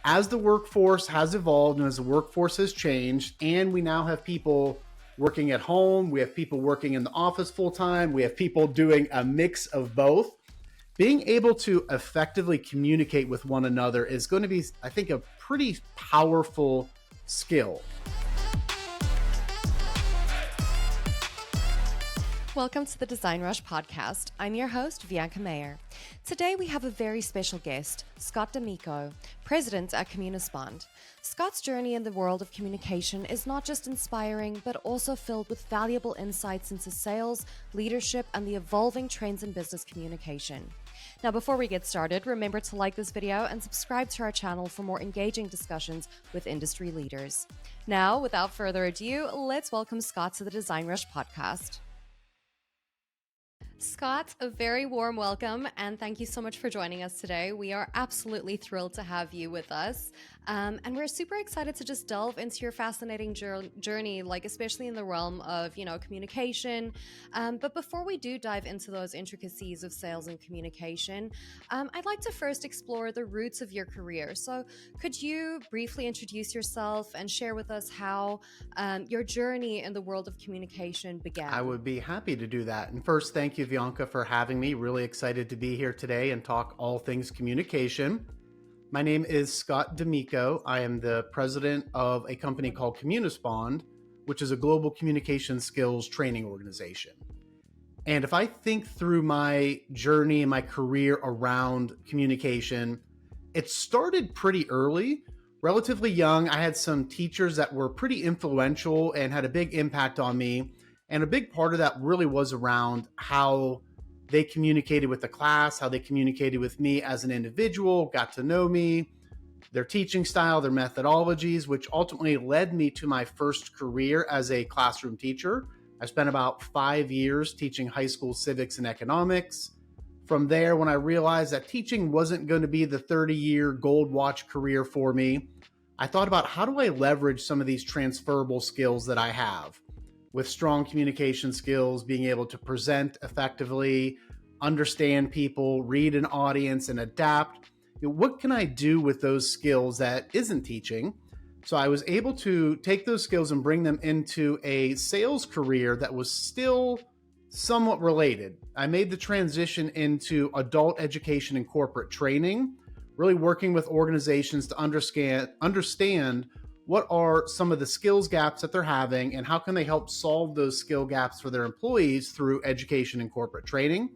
as the workforce has evolved and as the workforce has changed, and we now have people working at home, we have people working in the office full time, we have people doing a mix of both. Being able to effectively communicate with one another is going to be, I think, a pretty powerful skill. Welcome to the DesignRush podcast. I'm your host, Bianca Mayer. Today we have a very special guest, Scott D'Amico, President at Communispond. Scott's journey in the world of communication is not just inspiring, but also filled with valuable insights into sales, leadership, and the evolving trends in business communication. Now, before we get started, remember to like this video and subscribe to our channel for more engaging discussions with industry leaders. Now, without further ado, let's welcome Scott to the DesignRush podcast. Scott, a very warm welcome and thank you so much for joining us today. We are absolutely thrilled to have you with us. And we're super excited to just delve into your fascinating journey, like especially in the realm of, communication. But before we do dive into those intricacies of sales and communication, I'd like to first explore the roots of your career. So could you briefly introduce yourself and share with us how your journey in the world of communication began? I would be happy to do that. And first, thank you, Bianca, for having me. Really excited to be here today and talk all things communication. My name is Scott D'Amico. I am the president of a company called Communispond, which is a global communication skills training organization. And if I think through my journey and my career around communication, it started pretty early, relatively young. I had some teachers that were pretty influential and had a big impact on me. And a big part of that really was around how they communicated with the class, how they communicated with me as an individual, got to know me, their teaching style, their methodologies, which ultimately led me to my first career as a classroom teacher. I spent about 5 years teaching high school civics and economics. From there, when I realized that teaching wasn't going to be the 30-year gold watch career for me, I thought about how do I leverage some of these transferable skills that I have? With strong communication skills, being able to present effectively, understand people, read an audience, and adapt. What can I do with those skills that isn't teaching? So I was able to take those skills and bring them into a sales career that was still somewhat related. I made the transition into adult education and corporate training, really working with organizations to understand what are some of the skills gaps that they're having and how can they help solve those skill gaps for their employees through education and corporate training.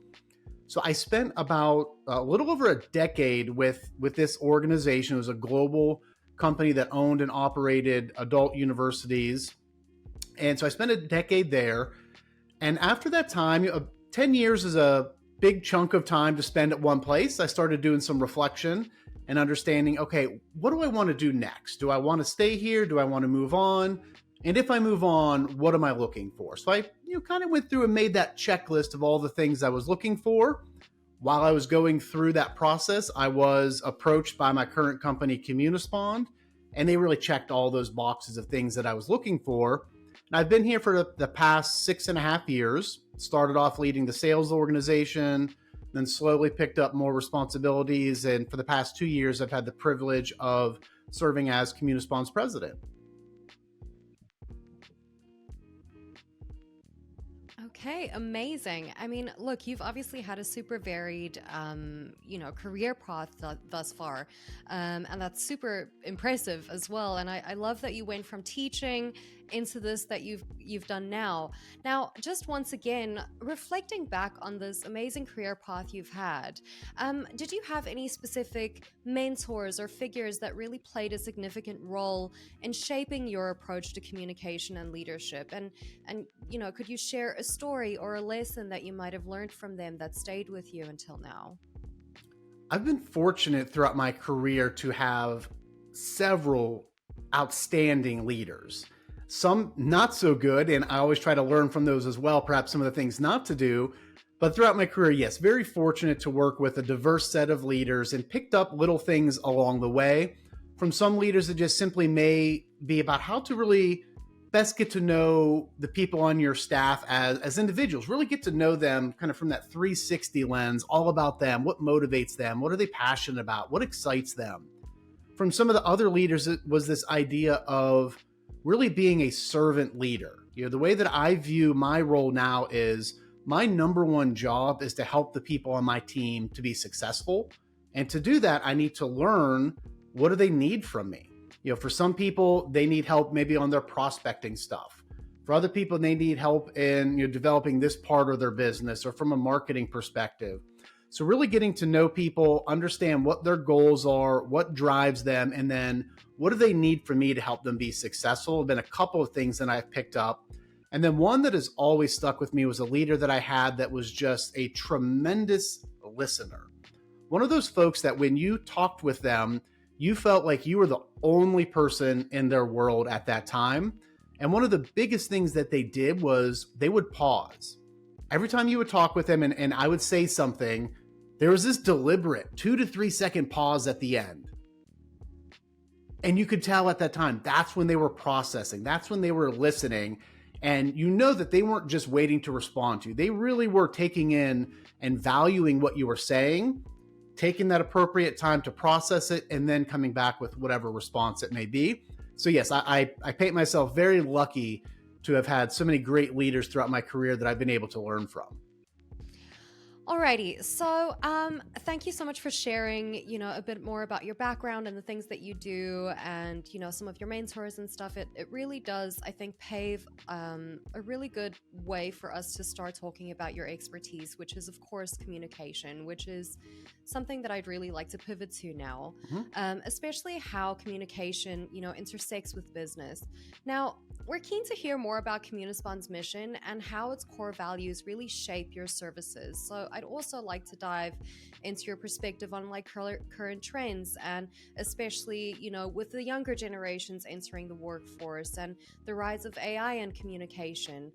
So I spent about a little over a decade with this organization. It was a global company that owned and operated adult universities. And so I spent a decade there. And after that time, 10 years is a big chunk of time to spend at one place. I started doing some reflection and understanding, okay, what do I want to do next? Do I want to stay here? Do I want to move on? And if I move on, what am I looking for? So I kind of went through and made that checklist of all the things I was looking for. While I was going through that process, I was approached by my current company, Communispond, and they really checked all those boxes of things that I was looking for. And I've been here for the past 6.5 years, started off leading the sales organization, then slowly picked up more responsibilities. And for the past 2 years, I've had the privilege of serving as Communispond's president. Okay, amazing. I mean, look, you've obviously had a super varied, career path thus far, and that's super impressive as well. And I love that you went from teaching into this that you've done now. Now, just once again, reflecting back on this amazing career path you've had, did you have any specific mentors or figures that really played a significant role in shaping your approach to communication and leadership? And could you share a story or a lesson that you might have learned from them that stayed with you until now? I've been fortunate throughout my career to have several outstanding leaders. Some not so good, and I always try to learn from those as well, perhaps some of the things not to do. But throughout my career, yes, very fortunate to work with a diverse set of leaders and picked up little things along the way from some leaders that just simply may be about how to really best get to know the people on your staff as individuals, really get to know them kind of from that 360 lens, all about them, what motivates them, what are they passionate about, what excites them. from some of the other leaders, it was this idea of really being a servant leader. The way that I view my role now is my number one job is to help the people on my team to be successful. And to do that, I need to learn, what do they need from me? For some people, they need help maybe on their prospecting stuff. For other people, they need help in developing this part of their business or from a marketing perspective. So really getting to know people, understand what their goals are, what drives them, and then what do they need from me to help them be successful? Have been a couple of things that I've picked up. And then one that has always stuck with me was a leader that I had that was just a tremendous listener. One of those folks that when you talked with them, you felt like you were the only person in their world at that time. And one of the biggest things that they did was they would pause. Every time you would talk with them and I would say something, there was this deliberate 2 to 3 second pause at the end. And you could tell at that time, that's when they were processing. That's when they were listening. And that they weren't just waiting to respond to you. They really were taking in and valuing what you were saying, taking that appropriate time to process it, and then coming back with whatever response it may be. So yes, I paint myself very lucky to have had so many great leaders throughout my career that I've been able to learn from. Alrighty, so thank you so much for sharing, a bit more about your background and the things that you do, and some of your mentors and stuff. It really does, I think, pave a really good way for us to start talking about your expertise, which is of course communication, which is something that I'd really like to pivot to now, especially how communication, intersects with business. Now, we're keen to hear more about Communispond's mission and how its core values really shape your services. So I'd also like to dive into your perspective on current trends, and especially, with the younger generations entering the workforce and the rise of AI and communication,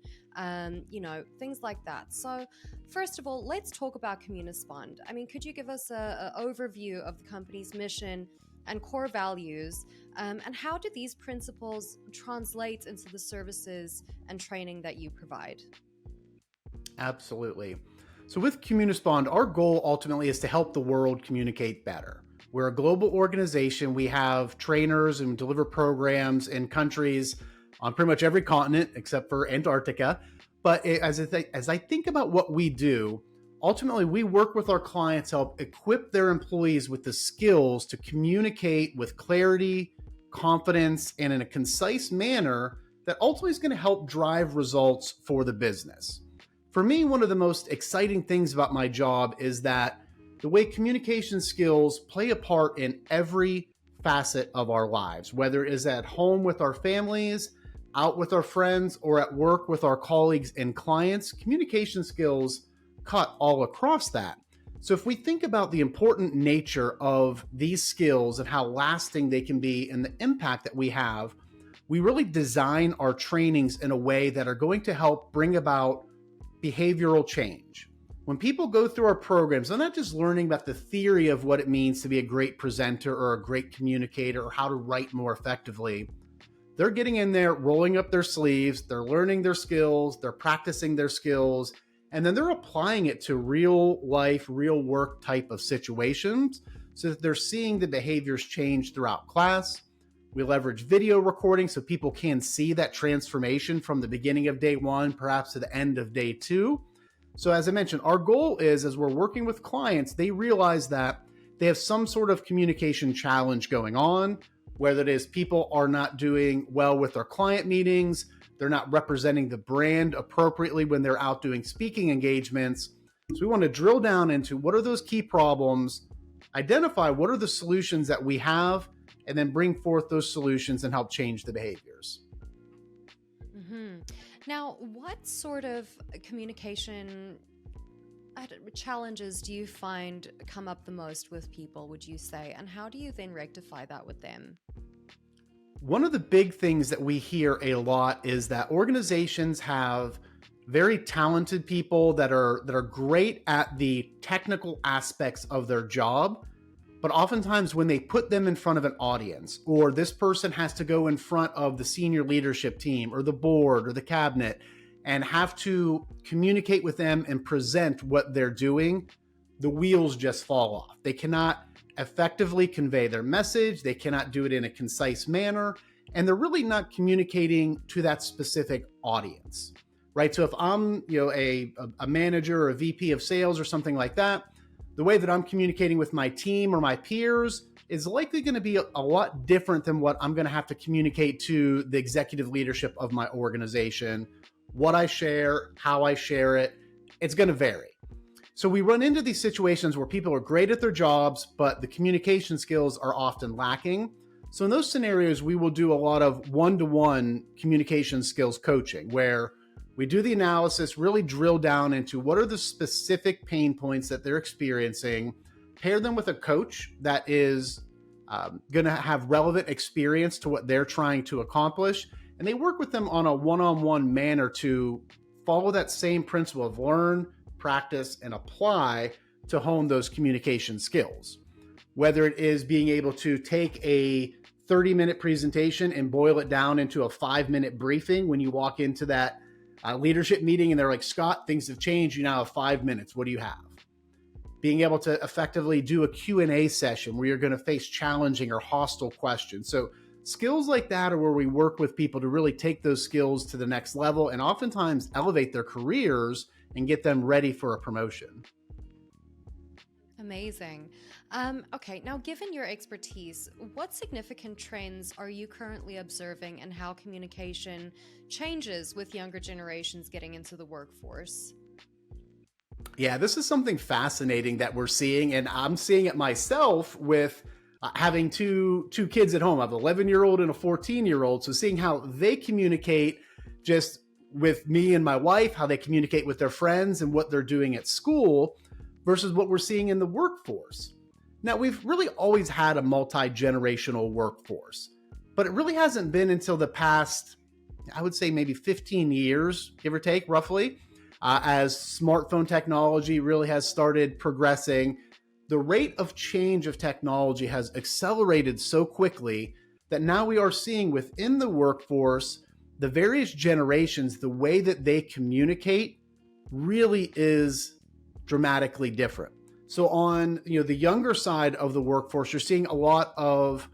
things like that. So first of all, let's talk about Communispond. I mean, could you give us an overview of the company's mission and core values, and how do these principles translate into the services and training that you provide? Absolutely. So with Communispond, our goal ultimately is to help the world communicate better. We're a global organization. We have trainers and deliver programs in countries on pretty much every continent except for Antarctica. But as I think about what we do, ultimately we work with our clients to help equip their employees with the skills to communicate with clarity, confidence, and in a concise manner that ultimately is going to help drive results for the business. For me, one of the most exciting things about my job is that the way communication skills play a part in every facet of our lives, whether it is at home with our families, out with our friends, or at work with our colleagues and clients, communication skills cut all across that. So if we think about the important nature of these skills and how lasting they can be and the impact that we have, we really design our trainings in a way that are going to help bring about behavioral change. When people go through our programs, they're not just learning about the theory of what it means to be a great presenter or a great communicator or how to write more effectively. They're getting in there, rolling up their sleeves, they're learning their skills, they're practicing their skills, and then they're applying it to real life, real work type of situations so that they're seeing the behaviors change throughout class. We leverage video recording so people can see that transformation from the beginning of day one, perhaps to the end of day two. So as I mentioned, our goal is, as we're working with clients, they realize that they have some sort of communication challenge going on, whether it is people are not doing well with their client meetings, they're not representing the brand appropriately when they're out doing speaking engagements. So we want to drill down into what are those key problems, identify what are the solutions that we have, and then bring forth those solutions and help change the behaviors. Mm-hmm. Now, what sort of communication challenges do you find come up the most with people, would you say? And how do you then rectify that with them? One of the big things that we hear a lot is that organizations have very talented people that are great at the technical aspects of their job. But oftentimes when they put them in front of an audience, or this person has to go in front of the senior leadership team or the board or the cabinet and have to communicate with them and present what they're doing, the wheels just fall off. They cannot effectively convey their message. They cannot do it in a concise manner, and they're really not communicating to that specific audience, right? So if I'm, a manager or a VP of sales or something like that, the way that I'm communicating with my team or my peers is likely going to be a lot different than what I'm going to have to communicate to the executive leadership of my organization. What I share, how I share it, it's going to vary. So we run into these situations where people are great at their jobs, but the communication skills are often lacking. So in those scenarios, we will do a lot of one-to-one communication skills coaching, where we do the analysis, really drill down into what are the specific pain points that they're experiencing, pair them with a coach that is going to have relevant experience to what they're trying to accomplish. And they work with them on a one-on-one manner to follow that same principle of learn, practice, and apply to hone those communication skills. Whether it is being able to take a 30-minute presentation and boil it down into a 5-minute briefing when you walk into that leadership meeting and they're like, Scott, things have changed. You now have 5 minutes. What do you have? Being able to effectively do a Q&A session where you're going to face challenging or hostile questions. So skills like that are where we work with people to really take those skills to the next level and oftentimes elevate their careers and get them ready for a promotion. Amazing. Okay, now given your expertise, what significant trends are you currently observing in how communication changes with younger generations getting into the workforce? Yeah, this is something fascinating that we're seeing, and I'm seeing it myself with having two kids at home. I have an 11-year-old and a 14-year-old, so seeing how they communicate just with me and my wife, how they communicate with their friends and what they're doing at school versus what we're seeing in the workforce. Now, we've really always had a multi-generational workforce, but it really hasn't been until the past, I would say maybe 15 years, give or take, roughly, as smartphone technology really has started progressing. The rate of change of technology has accelerated so quickly that now we are seeing within the workforce, the various generations, the way that they communicate really is dramatically different. So on the younger side of the workforce, you're seeing a lot of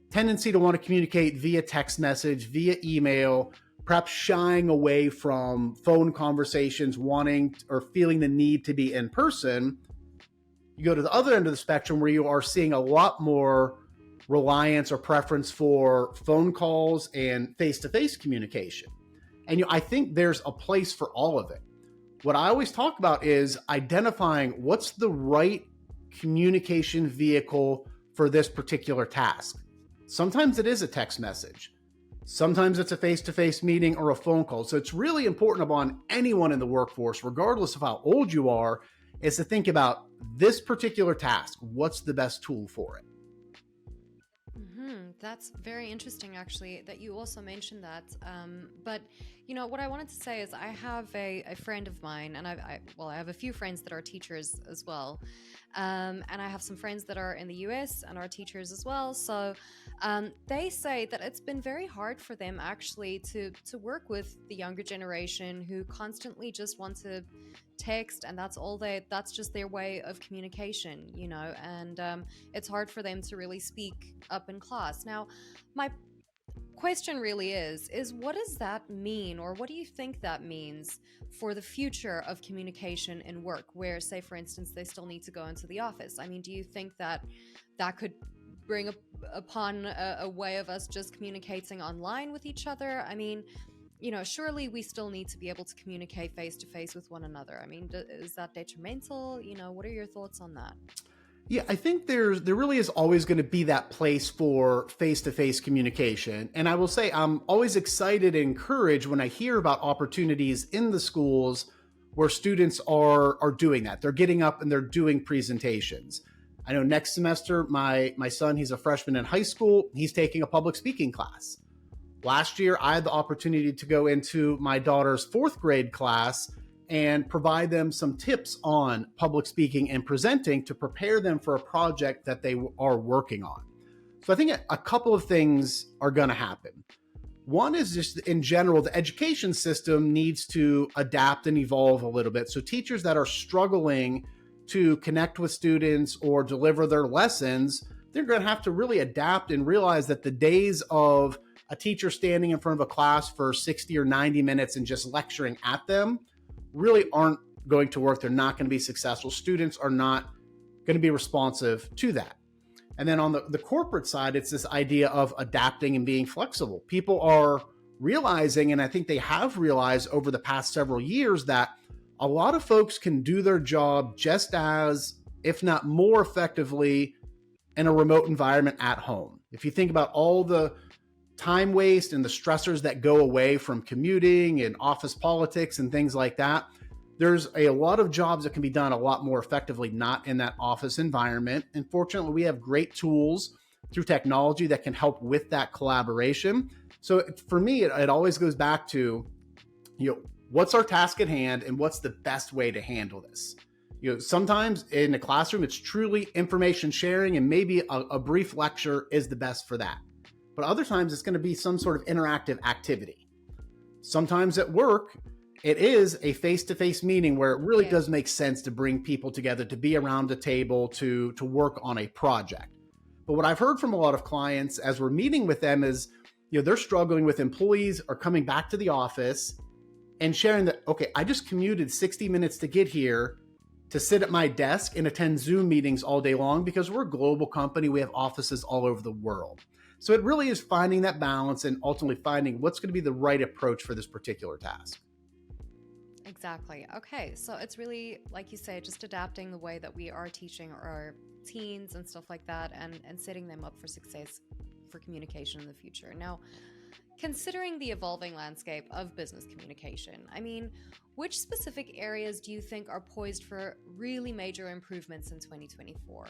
tendency to want to communicate via text message, via email, perhaps shying away from phone conversations, wanting or feeling the need to be in person. You go to the other end of the spectrum where you are seeing a lot more reliance or preference for phone calls and face-to-face communication. And I think there's a place for all of it. What I always talk about is identifying what's the right communication vehicle for this particular task. Sometimes it is a text message. Sometimes it's a face-to-face meeting or a phone call. So it's really important upon anyone in the workforce, regardless of how old you are, is to think about this particular task. What's the best tool for it? That's very interesting, actually, that you also mentioned that. But what I wanted to say is I have a friend of mine, and I have a few friends that are teachers as well. And I have some friends that are in the US and are teachers as well. So they say that it's been very hard for them actually to work with the younger generation who constantly just want to text, and that's just their way of communication, and it's hard for them to really speak up in class. Now, my question really is what does that mean, or what do you think that means for the future of communication in work, where, say, for instance, they still need to go into the office? I mean, do you think that could bring upon a way of us just communicating online with each other? I mean, surely we still need to be able to communicate face-to-face with one another. I mean, is that detrimental? What are your thoughts on that? Yeah, I think there really is always going to be that place for face-to-face communication. And I will say I'm always excited and encouraged when I hear about opportunities in the schools where students are doing that. They're getting up and they're doing presentations. I know next semester, my son, he's a freshman in high school. He's taking a public speaking class. Last year, I had the opportunity to go into my daughter's 4th grade class and provide them some tips on public speaking and presenting to prepare them for a project that they are working on. So I think a couple of things are going to happen. One is just in general, the education system needs to adapt and evolve a little bit. So teachers that are struggling to connect with students or deliver their lessons, they're going to have to really adapt and realize that the days of a teacher standing in front of a class for 60 or 90 minutes and just lecturing at them really aren't going to work. They're not going to be successful. Students are not going to be responsive to that. And then on the corporate side, it's this idea of adapting and being flexible. People are realizing, and I think they have realized over the past several years, that a lot of folks can do their job just as, if not more effectively, in a remote environment at home. If you think about all the time waste and the stressors that go away from commuting and office politics and things like that, there's a lot of jobs that can be done a lot more effectively not in that office environment. And fortunately, we have great tools through technology that can help with that collaboration. So for me, it always goes back to, what's our task at hand and what's the best way to handle this? Sometimes in a classroom, it's truly information sharing, and maybe a brief lecture is the best for that. But other times it's going to be some sort of interactive activity. Sometimes at work, it is a face-to-face meeting where it really does make sense to bring people together, to be around a table, to work on a project. But what I've heard from a lot of clients as we're meeting with them is, they're struggling with employees are coming back to the office and sharing that, okay, I just commuted 60 minutes to get here to sit at my desk and attend Zoom meetings all day long because we're a global company. We have offices all over the world. So it really is finding that balance and ultimately finding what's going to be the right approach for this particular task. Exactly. Okay. So it's really, like you say, just adapting the way that we are teaching our teens and stuff like that, and setting them up for success for communication in the future. Now, considering the evolving landscape of business communication, which specific areas do you think are poised for really major improvements in 2024?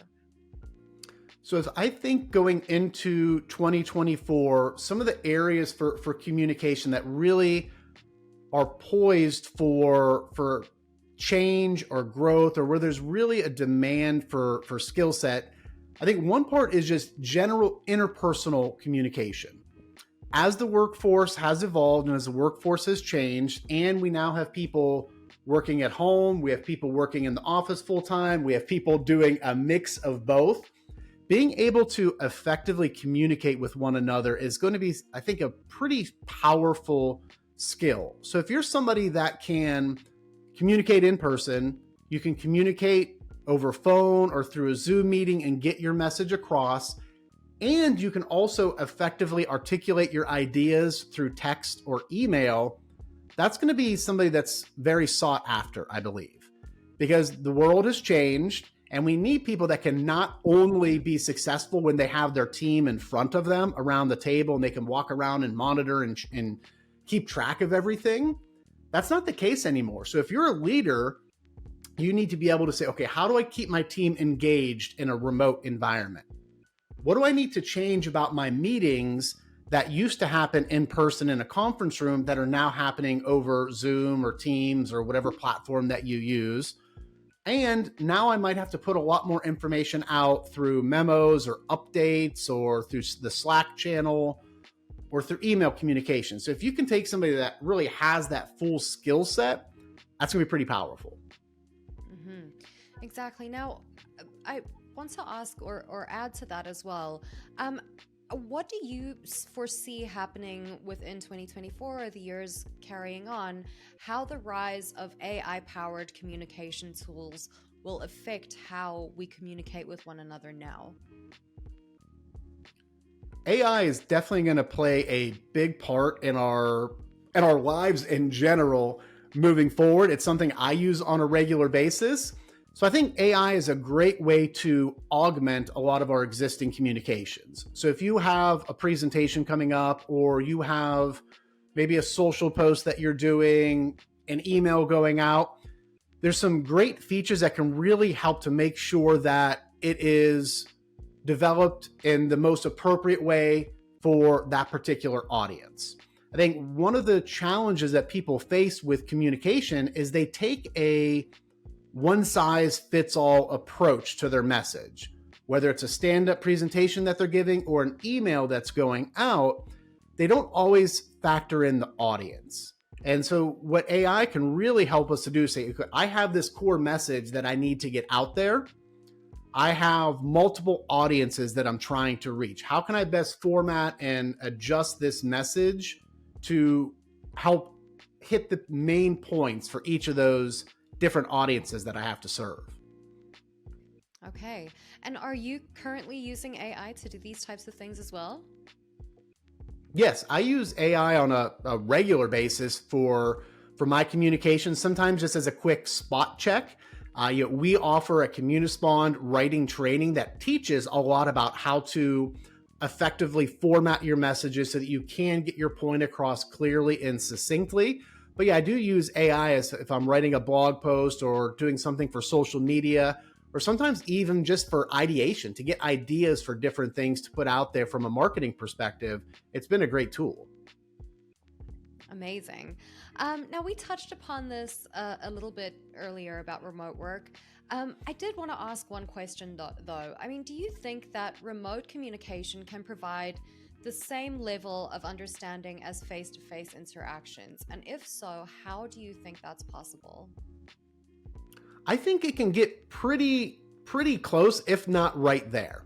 So as I think going into 2024, some of the areas for communication that really are poised for change or growth, or where there's really a demand for skill set, I think one part is just general interpersonal communication. As the workforce has evolved and as the workforce has changed, and we now have people working at home, we have people working in the office full time, we have people doing a mix of both, being able to effectively communicate with one another is going to be, I think, a pretty powerful skill. So if you're somebody that can communicate in person, you can communicate over phone or through a Zoom meeting and get your message across, and you can also effectively articulate your ideas through text or email, that's going to be somebody that's very sought after, I believe, because the world has changed and we need people that can not only be successful when they have their team in front of them around the table and they can walk around and monitor and keep track of everything. That's not the case anymore. So if you're a leader, you need to be able to say, okay, how do I keep my team engaged in a remote environment? What do I need to change about my meetings that used to happen in person in a conference room that are now happening over Zoom or Teams or whatever platform that you use? And now I might have to put a lot more information out through memos or updates or through the Slack channel or through email communication. So if you can take somebody that really has that full skill set, that's going to be pretty powerful. Mm-hmm. Exactly. Now, I want to ask or add to that as well. What do you foresee happening within 2024 or the years carrying on, how the rise of AI-powered communication tools will affect how we communicate with one another now? AI is definitely going to play a big part in our lives in general moving forward. It's something I use on a regular basis. So I think AI is a great way to augment a lot of our existing communications. So if you have a presentation coming up, or you have maybe a social post that you're doing, an email going out, there's some great features that can really help to make sure that it is developed in the most appropriate way for that particular audience. I think one of the challenges that people face with communication is they take a one-size-fits-all approach to their message. Whether it's a stand-up presentation that they're giving or an email that's going out, they don't always factor in the audience. And so what AI can really help us to do is say, okay, I have this core message that I need to get out there. I have multiple audiences that I'm trying to reach. How can I best format and adjust this message to help hit the main points for each of those different audiences that I have to serve? Okay. And are you currently using AI to do these types of things as well? Yes, I use AI on a regular basis for my communications, sometimes just as a quick spot check. We offer a Communispond writing training that teaches a lot about how to effectively format your messages so that you can get your point across clearly and succinctly. But yeah, I do use AI as if I'm writing a blog post or doing something for social media, or sometimes even just for ideation to get ideas for different things to put out there from a marketing perspective. It's been a great tool. Amazing. Now, we touched upon this a little bit earlier about remote work. I did want to ask one question though. I mean, do you think that remote communication can provide the same level of understanding as face-to-face interactions? And if so, how do you think that's possible? I think it can get pretty close, if not right there.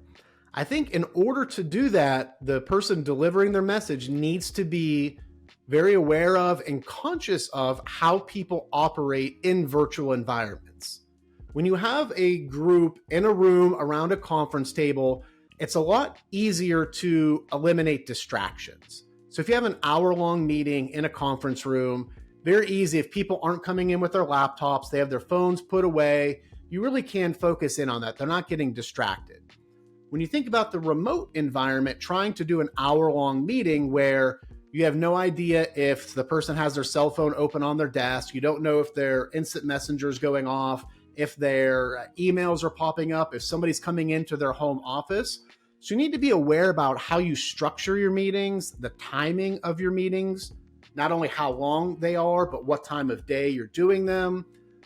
I think in order to do that, the person delivering their message needs to be very aware of and conscious of how people operate in virtual environments. When you have a group in a room around a conference table, it's a lot easier to eliminate distractions. So if you have an hour-long meeting in a conference room, very easy. If people aren't coming in with their laptops, they have their phones put away, you really can focus in on that. They're not getting distracted. When you think about the remote environment, trying to do an hour-long meeting where you have no idea if the person has their cell phone open on their desk, you don't know if their instant messenger is going off, if their emails are popping up, if somebody's coming into their home office. So you need to be aware about how you structure your meetings, the timing of your meetings, not only how long they are, but what time of day you're doing them,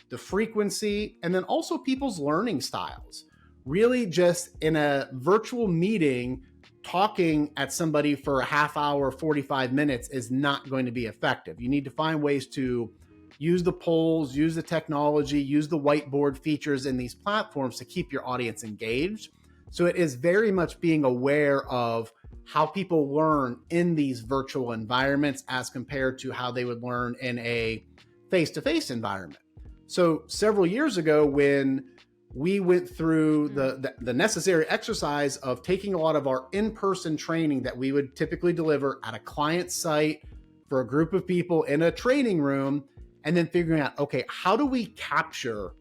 the frequency, and then also people's learning styles. Really just in a virtual meeting, talking at somebody for a half hour, 45 minutes is not going to be effective. You need to find ways to use the polls, use the technology, use the whiteboard features in these platforms to keep your audience engaged. So it is very much being aware of how people learn in these virtual environments as compared to how they would learn in a face-to-face environment. So several years ago, when we went through the necessary exercise of taking a lot of our in-person training that we would typically deliver at a client site for a group of people in a training room, and then figuring out, okay, how do we capture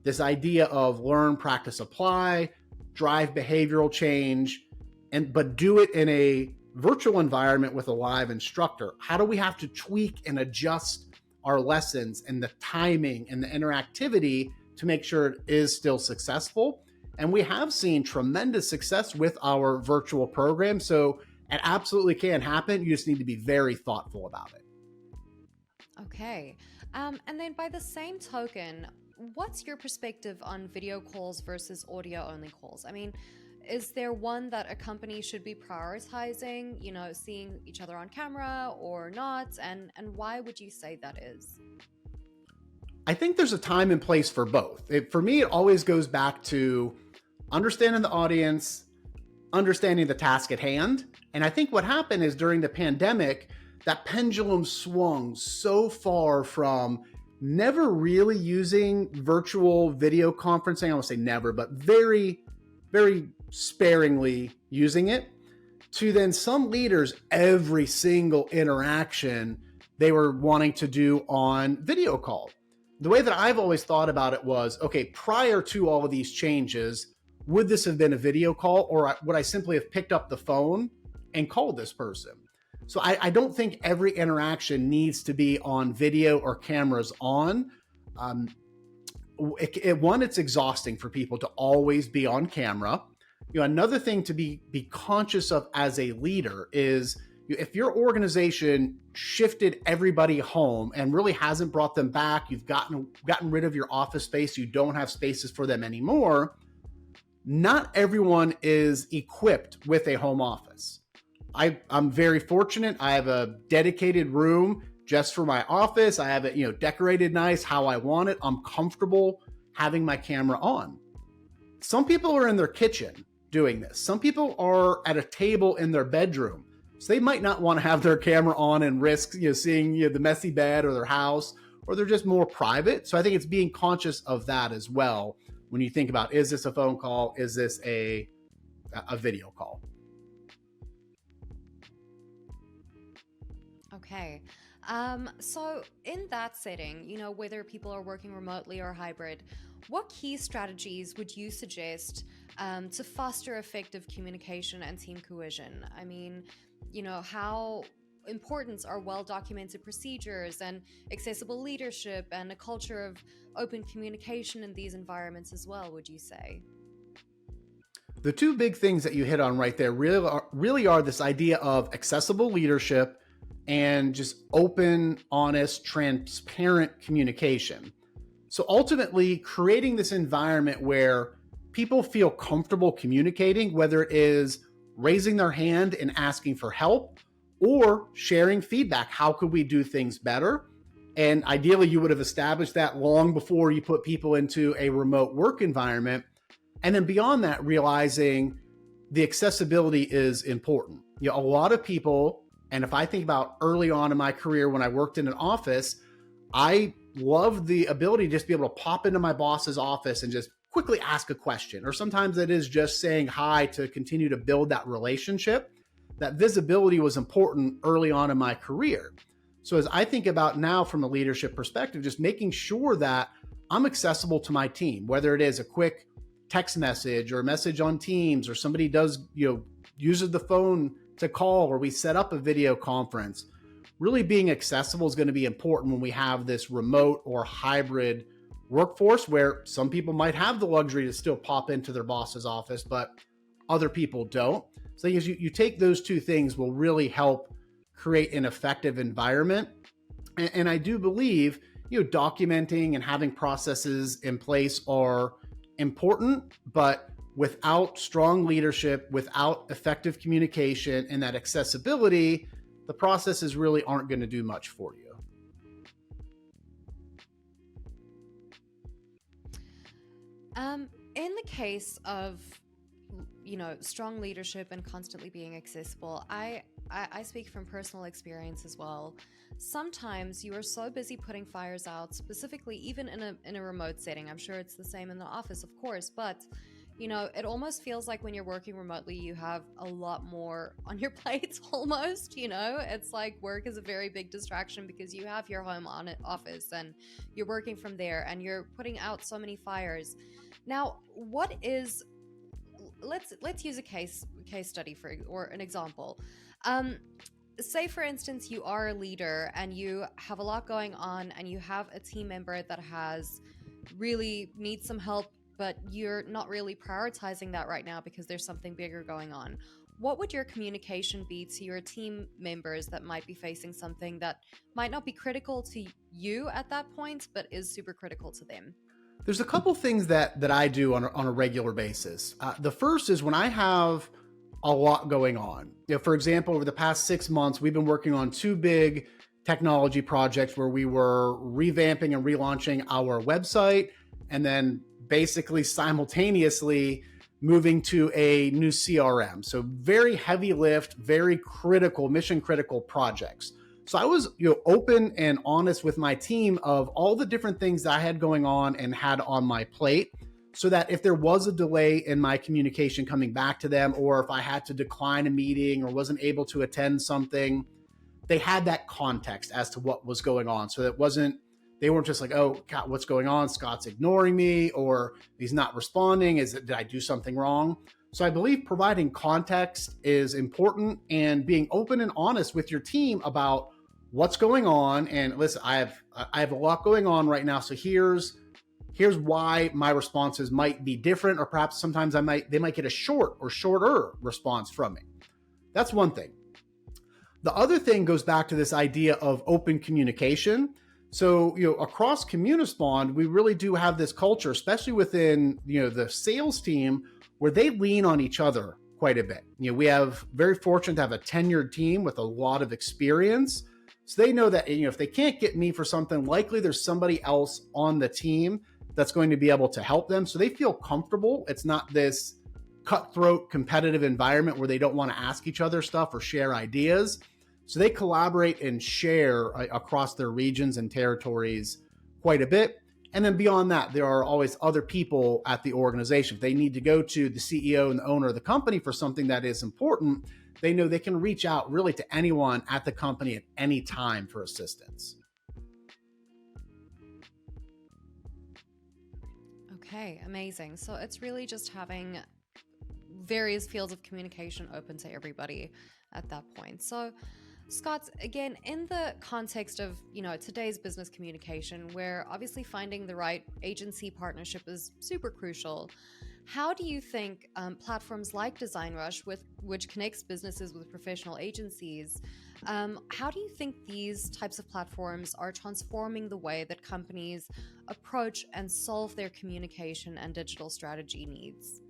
this idea of learn, practice, apply, drive behavioral change, but do it in a virtual environment with a live instructor? How do we have to tweak and adjust our lessons and the timing and the interactivity to make sure it is still successful? And we have seen tremendous success with our virtual program. So it absolutely can happen. You just need to be very thoughtful about it. Okay. And then by the same token, what's your perspective on video calls versus audio only calls? I mean, is there one that a company should be prioritizing, seeing each other on camera or not? And why would you say that is? I think there's a time and place for both. For me, it always goes back to understanding the audience, understanding the task at hand. And I think what happened is during the pandemic, that pendulum swung so far from never really using virtual video conferencing. I won't say never, but very, very sparingly using it, to then some leaders, every single interaction they were wanting to do on video call. The way that I've always thought about it was, okay, prior to all of these changes, would this have been a video call, or would I simply have picked up the phone and called this person? So I don't think every interaction needs to be on video or cameras on. It's exhausting for people to always be on camera. Another thing to be conscious of as a leader is if your organization shifted everybody home and really hasn't brought them back, you've gotten rid of your office space, you don't have spaces for them anymore, not everyone is equipped with a home office. I'm very fortunate. I have a dedicated room just for my office. I have it, decorated nice how I want it. I'm comfortable having my camera on. Some people are in their kitchen doing this. Some people are at a table in their bedroom. So they might not want to have their camera on and risk, seeing the messy bed or their house, or they're just more private. So I think it's being conscious of that as well when you think about, is this a phone call? Is this a video call? Okay. So in that setting, whether people are working remotely or hybrid, what key strategies would you suggest to foster effective communication and team cohesion? I mean, how important are well-documented procedures and accessible leadership and a culture of open communication in these environments as well, would you say? The two big things that you hit on right there really are this idea of accessible leadership and just open, honest, transparent communication. So ultimately, creating this environment where people feel comfortable communicating, whether it is raising their hand and asking for help or sharing feedback. How could we do things better? And ideally, you would have established that long before you put people into a remote work environment. And then beyond that, realizing the accessibility is important. A lot of people, and if I think about early on in my career when I worked in an office, I loved the ability to just be able to pop into my boss's office and just quickly ask a question. Or sometimes it is just saying hi to continue to build that relationship. That visibility was important early on in my career. So as I think about now from a leadership perspective, just making sure that I'm accessible to my team, whether it is a quick text message or a message on Teams, or somebody does, uses the phone to call, or we set up a video conference. Really being accessible is going to be important when we have this remote or hybrid workforce where some people might have the luxury to still pop into their boss's office, but other people don't. So you take those two things will really help create an effective environment. And I do believe, documenting and having processes in place are important, but without strong leadership, without effective communication and that accessibility, the processes really aren't going to do much for you. In the case of, strong leadership and constantly being accessible, I speak from personal experience as well. Sometimes you are so busy putting fires out, specifically even in a remote setting. I'm sure it's the same in the office, of course, but it almost feels like when you're working remotely, you have a lot more on your plate almost, it's like work is a very big distraction because you have your home office and you're working from there and you're putting out so many fires. Now, let's use a case study or an example. Say, for instance, you are a leader and you have a lot going on and you have a team member that really needs some help, but you're not really prioritizing that right now because there's something bigger going on. What would your communication be to your team members that might be facing something that might not be critical to you at that point, but is super critical to them? There's a couple things that I do on a regular basis. The first is when I have a lot going on. For example, over the past 6 months, we've been working on two big technology projects where we were revamping and relaunching our website, and then basically simultaneously moving to a new CRM. So very heavy lift, very critical, mission critical projects. So I was open and honest with my team of all the different things that I had going on and had on my plate, so that if there was a delay in my communication coming back to them, or if I had to decline a meeting or wasn't able to attend something, they had that context as to what was going on. So they weren't just like, oh, God, what's going on? Scott's ignoring me, or he's not responding. Did I do something wrong? So I believe providing context is important, and being open and honest with your team about what's going on. And listen, I have a lot going on right now. So here's why my responses might be different, or perhaps sometimes they might get a shorter response from me. That's one thing. The other thing goes back to this idea of open communication. So, across Communispond, we really do have this culture, especially within, the sales team, where they lean on each other quite a bit. We have very fortunate to have a tenured team with a lot of experience. So they know that, if they can't get me for something, likely there's somebody else on the team that's going to be able to help them. So they feel comfortable. It's not this cutthroat competitive environment where they don't want to ask each other stuff or share ideas. So they collaborate and share across their regions and territories quite a bit. And then beyond that, there are always other people at the organization. If they need to go to the CEO and the owner of the company for something that is important, they know they can reach out really to anyone at the company at any time for assistance. Okay, amazing. So it's really just having various fields of communication open to everybody at that point. So Scott, again, in the context of, today's business communication, where obviously finding the right agency partnership is super crucial, how do you think platforms like DesignRush, which connects businesses with professional agencies, how do you think these types of platforms are transforming the way that companies approach and solve their communication and digital strategy needs?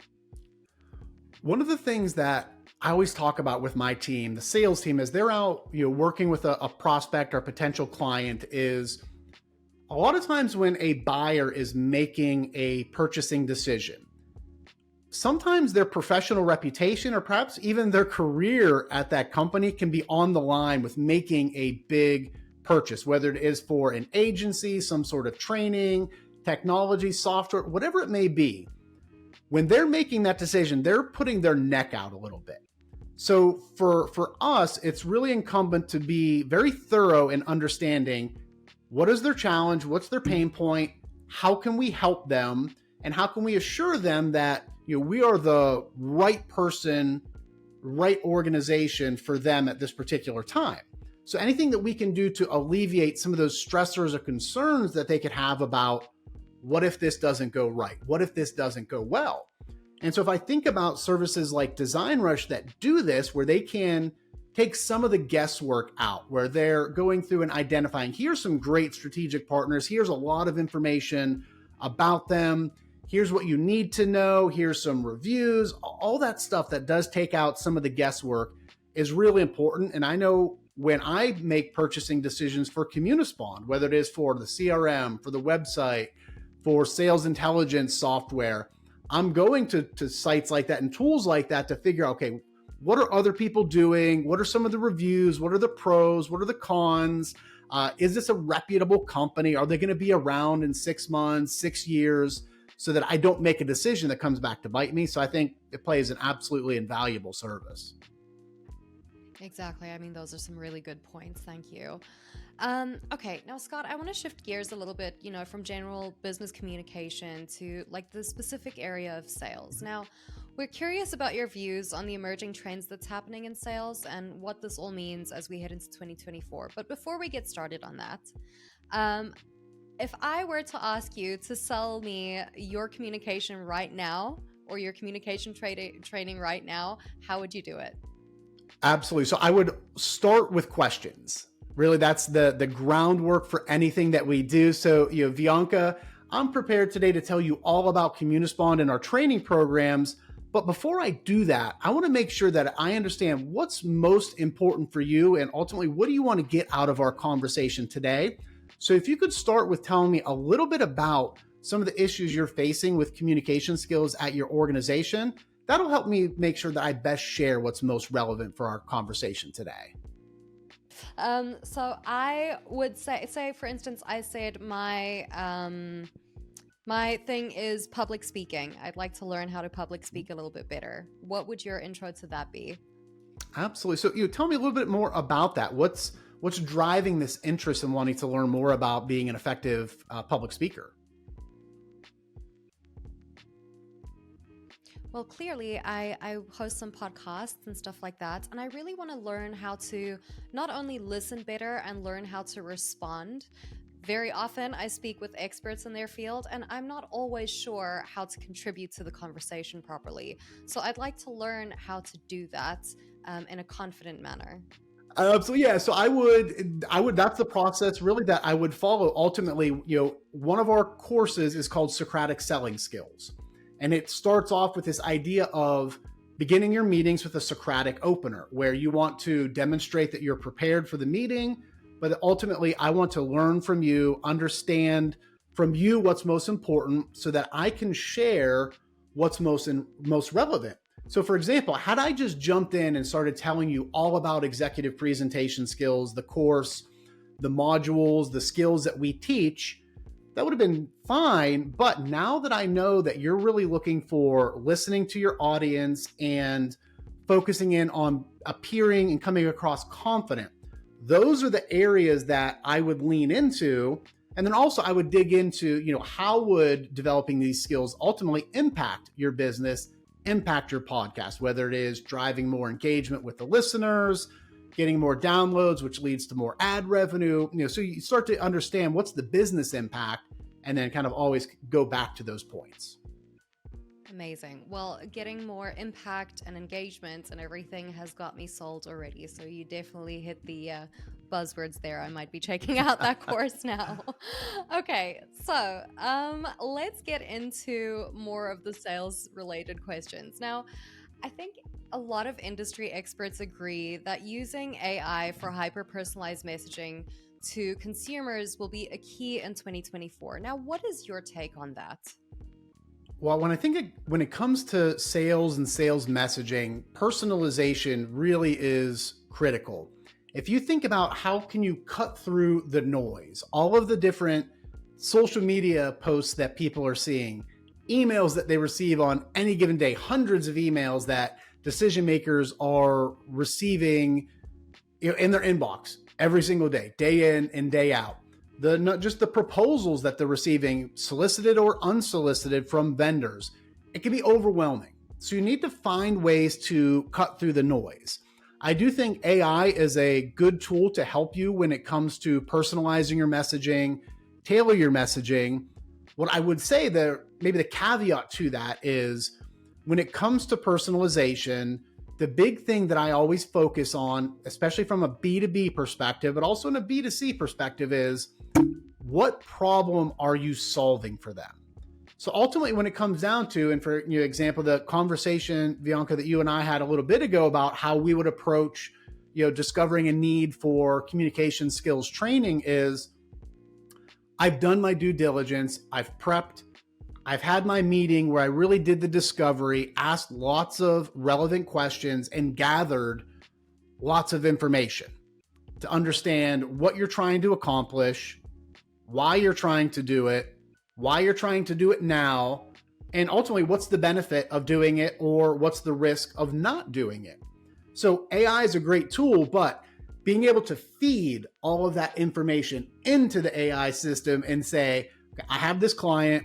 One of the things that I always talk about with my team, the sales team, is they're out, working with a prospect or potential client, is a lot of times when a buyer is making a purchasing decision, sometimes their professional reputation or perhaps even their career at that company can be on the line with making a big purchase, whether it is for an agency, some sort of training, technology, software, whatever it may be. When they're making that decision, they're putting their neck out a little bit. So for us, it's really incumbent to be very thorough in understanding what is their challenge, what's their pain point, how can we help them, and how can we assure them that we are the right person, right organization for them at this particular time. So anything that we can do to alleviate some of those stressors or concerns that they could have about, what if this doesn't go right? What if this doesn't go well? And so if I think about services like DesignRush that do this, where they can take some of the guesswork out, where they're going through and identifying, here's some great strategic partners, here's a lot of information about them, here's what you need to know, here's some reviews, all that stuff that does take out some of the guesswork is really important. And I know when I make purchasing decisions for Communispond, whether it is for the CRM, for the website, for sales intelligence software, I'm going to sites like that and tools like that to figure out, okay, what are other people doing? What are some of the reviews? What are the pros? What are the cons? Is this a reputable company? Are they going to be around in 6 months, 6 years, so that I don't make a decision that comes back to bite me? So I think it plays an absolutely invaluable service. Exactly. I mean, those are some really good points. Thank you. Okay, now Scott, I want to shift gears a little bit, from general business communication to like the specific area of sales. Now, we're curious about your views on the emerging trends that's happening in sales and what this all means as we head into 2024. But before we get started on that, if I were to ask you to sell me your communication right now or your communication training right now, how would you do it? Absolutely. So I would start with questions. Really, that's the groundwork for anything that we do. So, Bianca, I'm prepared today to tell you all about Communispond and our training programs. But before I do that, I want to make sure that I understand what's most important for you and ultimately, what do you want to get out of our conversation today? So if you could start with telling me a little bit about some of the issues you're facing with communication skills at your organization, that'll help me make sure that I best share what's most relevant for our conversation today. So I would say for instance, I said my thing is public speaking. I'd like to learn how to public speak a little bit better. What would your intro to that be? Absolutely. So tell me a little bit more about that. What's driving this interest in wanting to learn more about being an effective public speaker? Well, clearly, I host some podcasts and stuff like that, and I really want to learn how to not only listen better and learn how to respond. Very often, I speak with experts in their field, and I'm not always sure how to contribute to the conversation properly. So I'd like to learn how to do that in a confident manner. So yeah, so I would, that's the process really that I would follow. Ultimately, one of our courses is called Socratic Selling Skills. And it starts off with this idea of beginning your meetings with a Socratic opener, where you want to demonstrate that you're prepared for the meeting, but ultimately I want to learn from you, understand from you what's most important so that I can share what's most relevant. So for example, had I just jumped in and started telling you all about executive presentation skills, the course, the modules, the skills that we teach, that would have been fine. But now that I know that you're really looking for listening to your audience and focusing in on appearing and coming across confident, those are the areas that I would lean into. And then also I would dig into, how would developing these skills ultimately impact your business, impact your podcast, whether it is driving more engagement with the listeners, getting more downloads, which leads to more ad revenue. So you start to understand what's the business impact and then kind of always go back to those points. Amazing. Well, getting more impact and engagement and everything has got me sold already. So you definitely hit the buzzwords there. I might be checking out that course now. Okay, so let's get into more of the sales related questions. Now, I think a lot of industry experts agree that using AI for hyper-personalized messaging to consumers will be a key in 2024. Now, what is your take on that? Well, when it comes to sales and sales messaging, personalization really is critical. If you think about how can you cut through the noise, all of the different social media posts that people are seeing, emails that they receive on any given day, hundreds of emails that decision makers are receiving in their inbox every single day in and day out. Not just the proposals that they're receiving, solicited or unsolicited from vendors, it can be overwhelming. So you need to find ways to cut through the noise. I do think AI is a good tool to help you when it comes to personalizing your messaging, tailor your messaging. What I would say that maybe the caveat to that is when it comes to personalization, the big thing that I always focus on, especially from a B2B perspective, but also in a B2C perspective, is what problem are you solving for them? So ultimately, when it comes down to, and for example, the conversation, Bianca, that you and I had a little bit ago about how we would approach, discovering a need for communication skills training is, I've done my due diligence, I've prepped, I've had my meeting where I really did the discovery, asked lots of relevant questions, and gathered lots of information to understand what you're trying to accomplish, why you're trying to do it, why you're trying to do it now, and ultimately what's the benefit of doing it or what's the risk of not doing it. So AI is a great tool, but being able to feed all of that information into the AI system and say, okay, I have this client,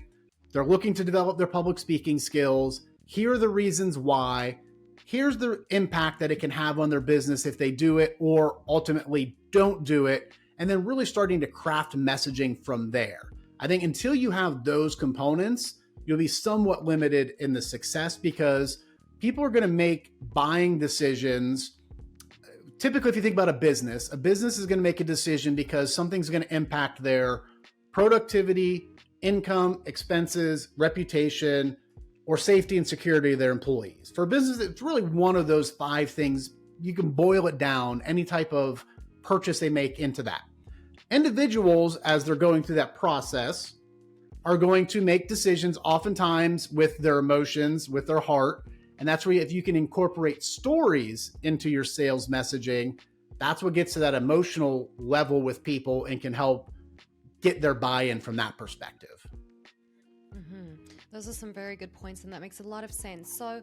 they're looking to develop their public speaking skills. Here are the reasons why. Here's the impact that it can have on their business if they do it or ultimately don't do it. And then really starting to craft messaging from there. I think until you have those components, you'll be somewhat limited in the success because people are going to make buying decisions. Typically, if you think about a business is going to make a decision because something's going to impact their productivity, income, expenses, reputation, or safety and security of their employees. For a business, it's really one of those 5 things. You can boil it down, any type of purchase they make into that. Individuals, as they're going through that process, are going to make decisions oftentimes with their emotions, with their heart. And that's where if you can incorporate stories into your sales messaging, that's what gets to that emotional level with people and can help get their buy-in from that perspective. Mm-hmm. Those are some very good points, and that makes a lot of sense. So,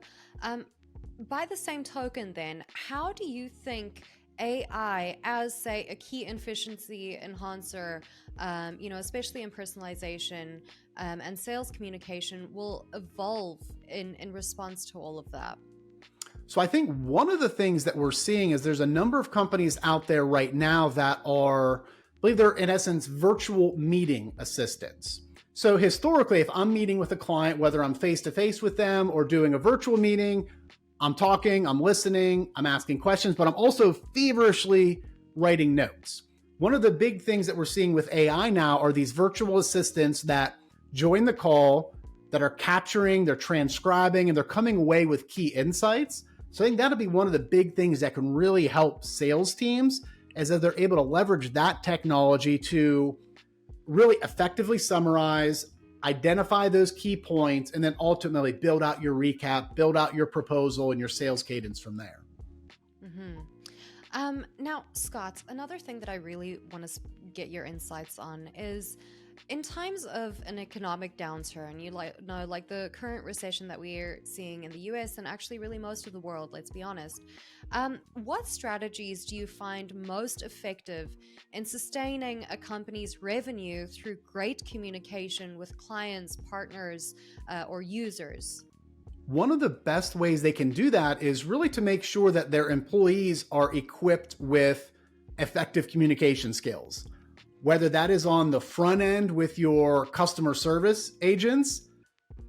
by the same token, then, how do you think AI, as say a key efficiency enhancer, especially in personalization and sales communication, will evolve in response to all of that? So I think one of the things that we're seeing is there's a number of companies out there right now that are, I believe they're in essence virtual meeting assistants. So historically, if I'm meeting with a client, whether I'm face-to-face with them or doing a virtual meeting, I'm talking, I'm listening, I'm asking questions, but I'm also feverishly writing notes. One of the big things that we're seeing with AI now are these virtual assistants that join the call, that are capturing, they're transcribing, and they're coming away with key insights. So I think that'll be one of the big things that can really help sales teams is that they're able to leverage that technology to really effectively summarize, identify those key points, and then ultimately build out your recap, build out your proposal and your sales cadence from there. Mm-hmm. Now, Scott, another thing that I really want to get your insights on is in times of an economic downturn, like the current recession that we're seeing in the US and actually really most of the world, let's be honest. What strategies do you find most effective in sustaining a company's revenue through great communication with clients, partners, or users? One of the best ways they can do that is really to make sure that their employees are equipped with effective communication skills. Whether that is on the front end with your customer service agents,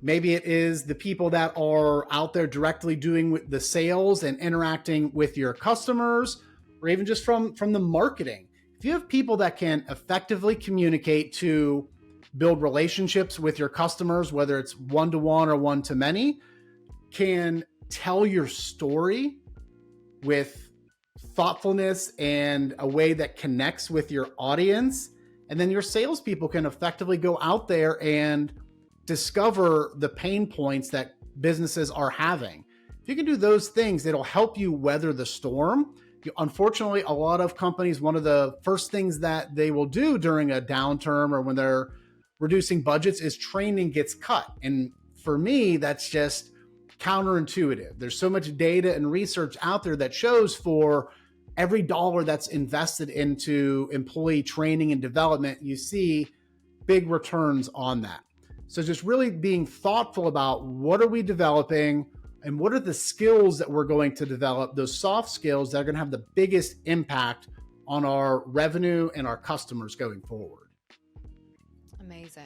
maybe it is the people that are out there directly doing the sales and interacting with your customers, or even just from the marketing. If you have people that can effectively communicate to build relationships with your customers, whether it's one-to-one or one-to-many, can tell your story with thoughtfulness and a way that connects with your audience, and then your salespeople can effectively go out there and discover the pain points that businesses are having. If you can do those things, it'll help you weather the storm. Unfortunately, a lot of companies, one of the first things that they will do during a downturn or when they're reducing budgets is training gets cut. And for me, that's just counterintuitive. There's so much data and research out there that shows for every dollar that's invested into employee training and development, you see big returns on that. So just really being thoughtful about what are we developing and what are the skills that we're going to develop, those soft skills that are going to have the biggest impact on our revenue and our customers going forward. Amazing.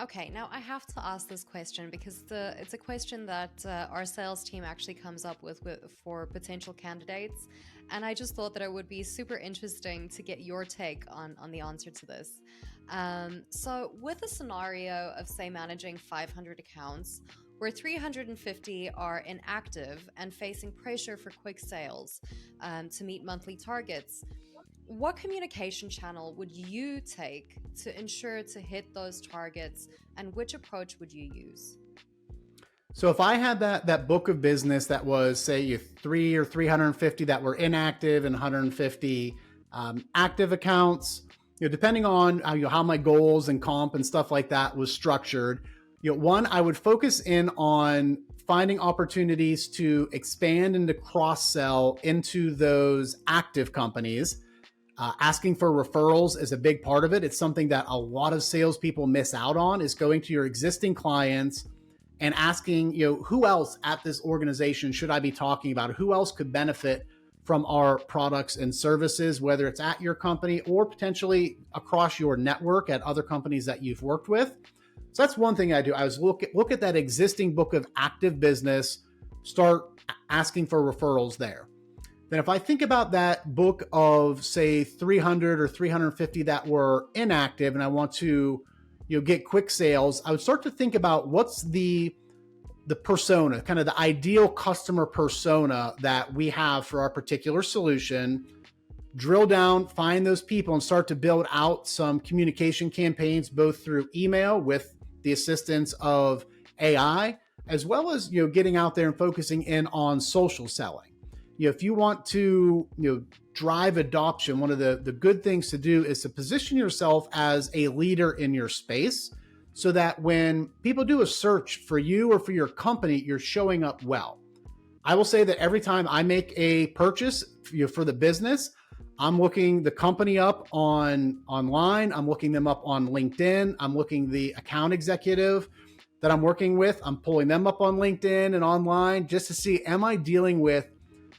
Okay, now I have to ask this question because it's a question that our sales team actually comes up with for potential candidates. And I just thought that it would be super interesting to get your take on the answer to this. So with a scenario of, say, managing 500 accounts, where 350 are inactive and facing pressure for quick sales to meet monthly targets, what communication channel would you take to ensure to hit those targets, and which approach would you use? So if I had that book of business that was, say, you 350 that were inactive and 150 active accounts, depending on how my goals and comp and stuff like that was structured, one, I would focus in on finding opportunities to expand and to cross-sell into those active companies. Asking for referrals is a big part of it. It's something that a lot of salespeople miss out on, is going to your existing clients and asking, who else at this organization should I be talking about? Who else could benefit from our products and services, whether it's at your company or potentially across your network at other companies that you've worked with. So that's one thing I do. I was look at that existing book of active business, start asking for referrals there. Then if I think about that book of, say, 300 or 350 that were inactive and I want to get quick sales, I would start to think about what's the persona, kind of the ideal customer persona that we have for our particular solution, drill down, find those people, and start to build out some communication campaigns, both through email with the assistance of AI, as well as getting out there and focusing in on social selling. If you want to drive adoption, one of the good things to do is to position yourself as a leader in your space, so that when people do a search for you or for your company, you're showing up well. I will say that every time I make a purchase for the business, I'm looking the company up online. I'm looking them up on LinkedIn. I'm looking the account executive that I'm working with. I'm pulling them up on LinkedIn and online just to see, am I dealing with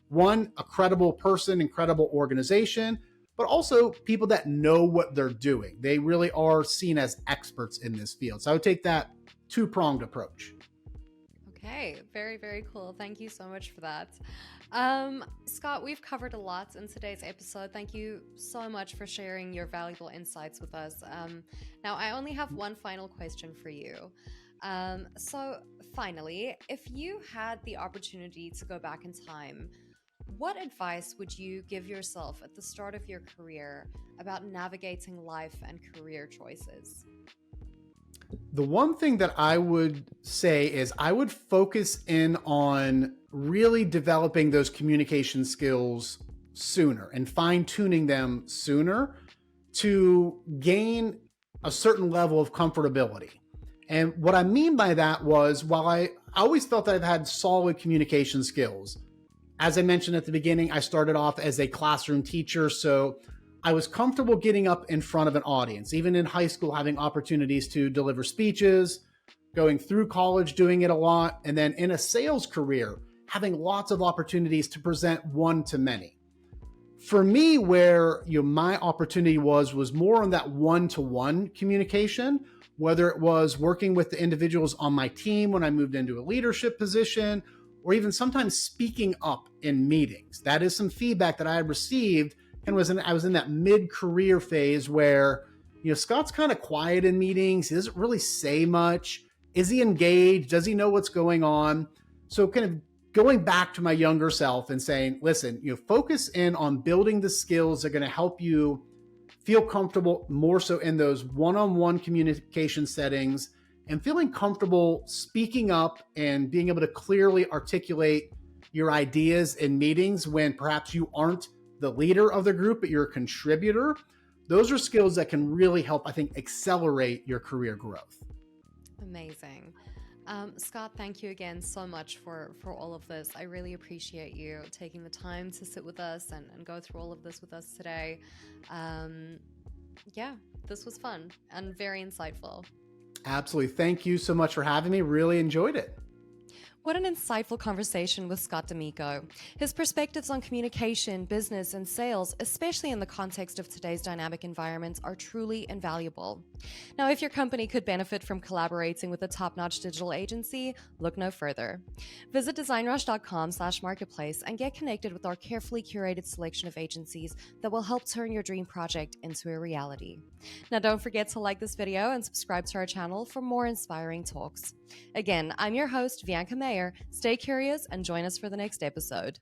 one, a credible person, incredible organization, but also people that know what they're doing. They really are seen as experts in this field. So I would take that two-pronged approach. Okay, very, very cool. Thank you so much for that. Scott, we've covered a lot in today's episode. Thank you so much for sharing your valuable insights with us. Now, I only have one final question for you. So finally, if you had the opportunity to go back in time, what advice would you give yourself at the start of your career about navigating life and career choices? The one thing that I would say is I would focus in on really developing those communication skills sooner and fine tuning them sooner to gain a certain level of comfortability. And what I mean by that was, while I always felt that I've had solid communication skills, as I mentioned at the beginning, I started off as a classroom teacher. So I was comfortable getting up in front of an audience, even in high school, having opportunities to deliver speeches, going through college, doing it a lot. And then in a sales career, having lots of opportunities to present one to many. For me, where my opportunity was more on that one-to-one communication, whether it was working with the individuals on my team when I moved into a leadership position, or even sometimes speaking up in meetings. That is some feedback that I had received, and I was in that mid-career phase where Scott's kind of quiet in meetings. He doesn't really say much. Is he engaged? Does he know what's going on? So kind of going back to my younger self and saying, listen, focus in on building the skills that are going to help you feel comfortable more so in those one-on-one communication settings, and feeling comfortable speaking up and being able to clearly articulate your ideas in meetings when perhaps you aren't the leader of the group, but you're a contributor. Those are skills that can really help, I think, accelerate your career growth. Amazing. Scott, thank you again so much for all of this. I really appreciate you taking the time to sit with us and go through all of this with us today. Yeah, this was fun and very insightful. Absolutely. Thank you so much for having me. Really enjoyed it. What an insightful conversation with Scott D'Amico. His perspectives on communication, business, and sales, especially in the context of today's dynamic environments, are truly invaluable. Now, if your company could benefit from collaborating with a top-notch digital agency, look no further. Visit designrush.com/marketplace and get connected with our carefully curated selection of agencies that will help turn your dream project into a reality. Now, don't forget to like this video and subscribe to our channel for more inspiring talks. Again, I'm your host, Bianca Mayer. Stay curious and join us for the next episode.